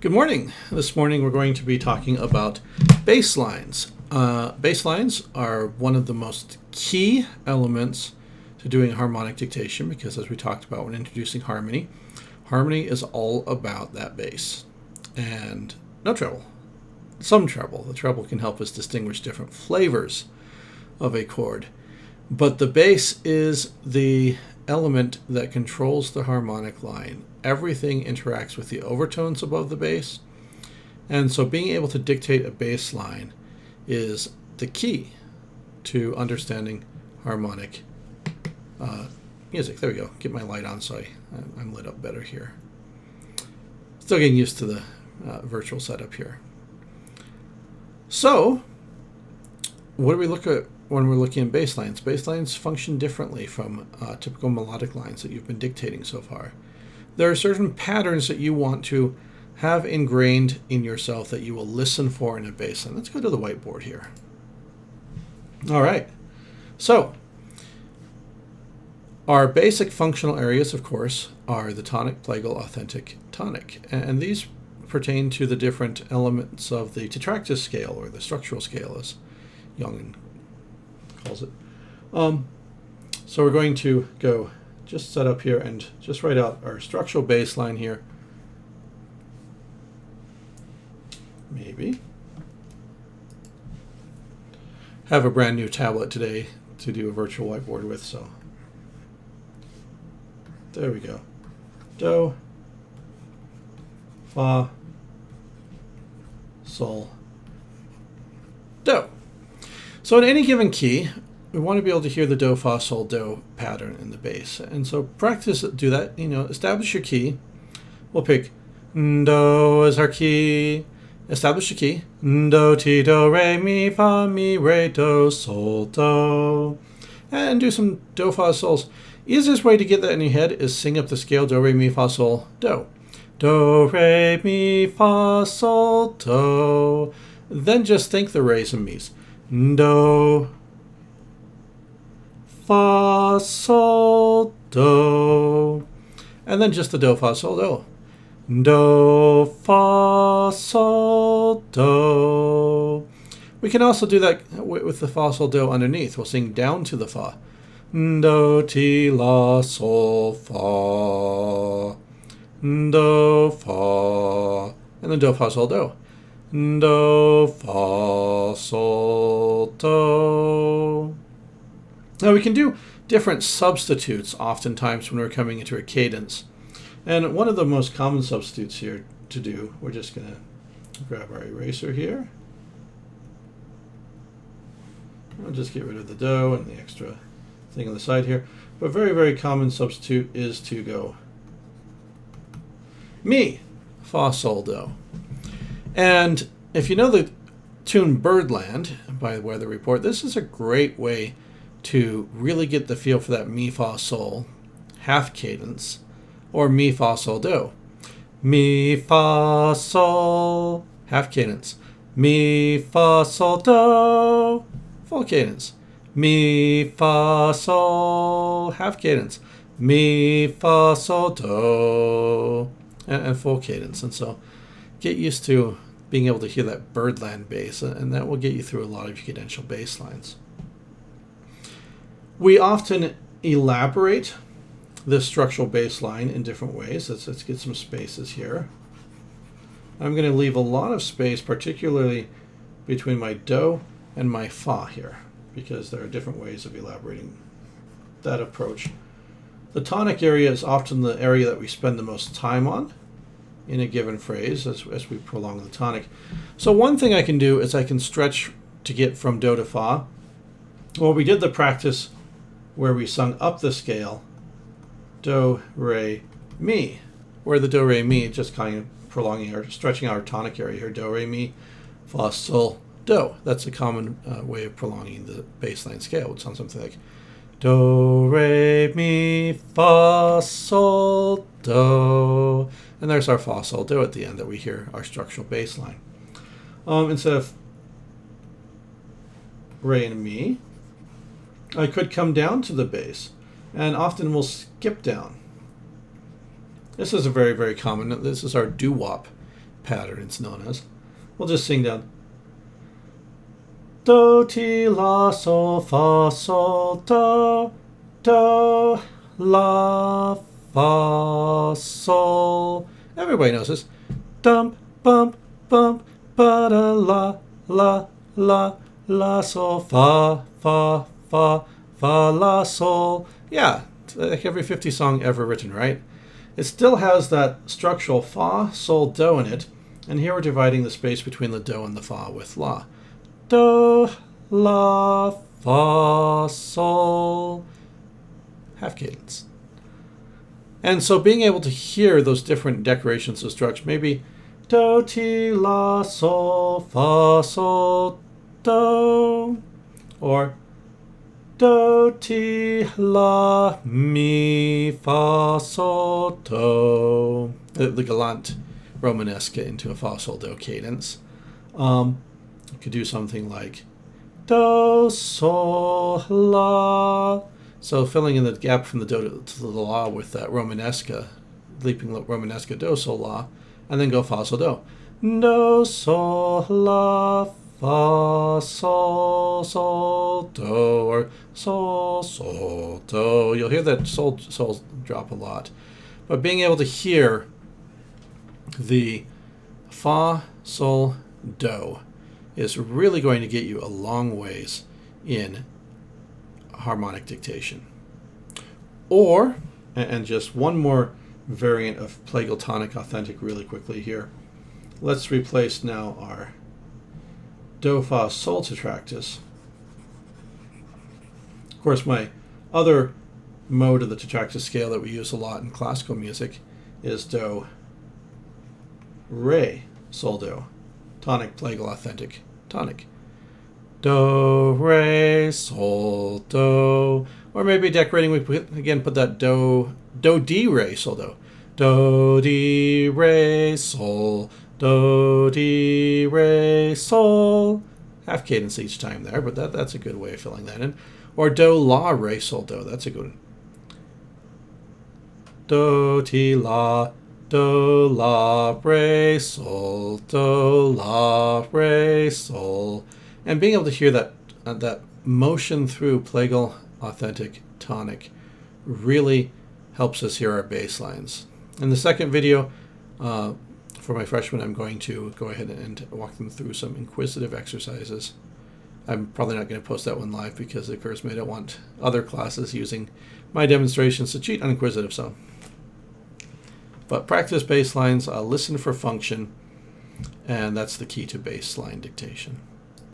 Good morning. This morning we're going to be talking about bass lines. Bass lines are one of the most key elements to doing harmonic dictation because, as we talked about when introducing harmony, harmony is all about that bass. And no treble, some treble. The treble can help us distinguish different flavors of a chord. But the bass is the element that controls the harmonic line. Everything interacts with the overtones above the bass, and so being able to dictate a bass line is the key to understanding harmonic music. There we go. Get my light on so I'm lit up better here. Still getting used to the virtual setup here. So, what do we look at when we're looking at bass lines? Bass lines function differently from typical melodic lines that you've been dictating so far. There are certain patterns that you want to have ingrained in yourself that you will listen for in a bass line. Let's go to the whiteboard here. All right. So, our basic functional areas, of course, are the tonic, plagal, authentic, tonic. And these pertain to the different elements of the tetractys scale, or the structural scale, as Young calls it. So we're going to go just set up here and just write out our structural bass line here. Maybe. Have a brand new tablet today to do a virtual whiteboard with, so there we go. Do, fa, sol, do. So in any given key, we want to be able to hear the do, fa, sol, do pattern in the bass. And so practice, do that, establish your key. We'll pick do as our key. Establish the key. Do, ti, do, re, mi, fa, mi, re, do, sol, do. And do some do, fa, sols. Easiest way to get that in your head is sing up the scale do, re, mi, fa, sol, do. Do, re, mi, fa, sol, do. Then just think the re's and mi's. Do, fa, sol, do. And then just the do, fa, sol, do. Do, fa, sol, do. We can also do that with the fa, sol, do underneath. We'll sing down to the fa. Do, ti, la, sol, fa. Do, fa. And then do, fa, sol, do. Do, fa, sol, do. Now we can do different substitutes oftentimes when we're coming into a cadence. And one of the most common substitutes here to do, we're just going to grab our eraser here. I'll just get rid of the do and the extra thing on the side here. But a very, very common substitute is to go mi, fa, sol, do. And if you know the tune Birdland by Weather Report, this is a great way to really get the feel for that mi, fa, sol half cadence, or mi, fa, sol, do. Mi, fa, sol, half cadence. Mi, fa, sol, do, full cadence. Mi, fa, sol, half cadence. Mi, fa, sol, do, and full cadence. And so get used to being able to hear that Birdland bass, and that will get you through a lot of your cadential bass lines. We often elaborate this structural bass line in different ways. Let's get some spaces here. I'm going to leave a lot of space, particularly between my do and my fa here, because there are different ways of elaborating that approach. The tonic area is often the area that we spend the most time on in a given phrase as we prolong the tonic. So one thing I can do is I can stretch to get from do to fa. Well, we did the practice where we sung up the scale, do, re, mi, where the do, re, mi, just kind of prolonging or stretching our tonic area here, do, re, mi, fa, sol, do. That's a common way of prolonging the bass line scale. It would sound something like do, re, mi, fa, sol, do. And there's our fa, sol, do at the end that we hear our structural bass line. Instead of re and mi, I could come down to the bass, and often we'll skip down. This is a very, very common, this is our doo-wop pattern it's known as. We'll just sing down. Do, ti, la, sol, fa, sol, do, la, fa, sol. Everybody knows this. Dump, bump, bump, ba, da, la, la, sol, fa, la, sol. Yeah, like every 50 song ever written, right? It still has that structural fa, sol, do in it, and here we're dividing the space between the do and the fa with la. Do, la, fa, sol. Half cadence. And so being able to hear those different decorations of structure, maybe do, ti, la, sol, fa, sol, do, or do, ti, la, mi, fa, sol, do. The galant Romanesque into a fa, sol, do cadence. You could do something like do, sol, la. So filling in the gap from the do to the la with that Romanesque, leaping Romanesque do, sol, la, and then go fa, sol, do. Do, sol, la, fa, sol, sol, do, or sol, sol, do. You'll hear that sol drop a lot. But being able to hear the fa, sol, do is really going to get you a long ways in harmonic dictation. Or, and just one more variant of plagal tonic authentic really quickly here. Let's replace now our do, fa, sol tetractys. Of course, my other mode of the tetractys scale that we use a lot in classical music is do, re, sol, do. Tonic, plagal, authentic, tonic. Do, re, sol, do. Or maybe decorating, we put that do, di, re, sol, do. Do, di, re, sol, do, di, re, sol. Half cadence each time there, but that's a good way of filling that in. Or do, la, re, sol, do. That's a good one. Do, ti, la, do, la, re, sol, do, la, re, sol. And being able to hear that motion through plagal, authentic, tonic really helps us hear our bass lines. In the second video, for my freshmen, I'm going to go ahead and walk them through some inquisitive exercises. I'm probably not going to post that one live because, of course, I don't want other classes using my demonstrations to cheat on inquisitive. But practice bass lines, listen for function, and that's the key to bass line dictation.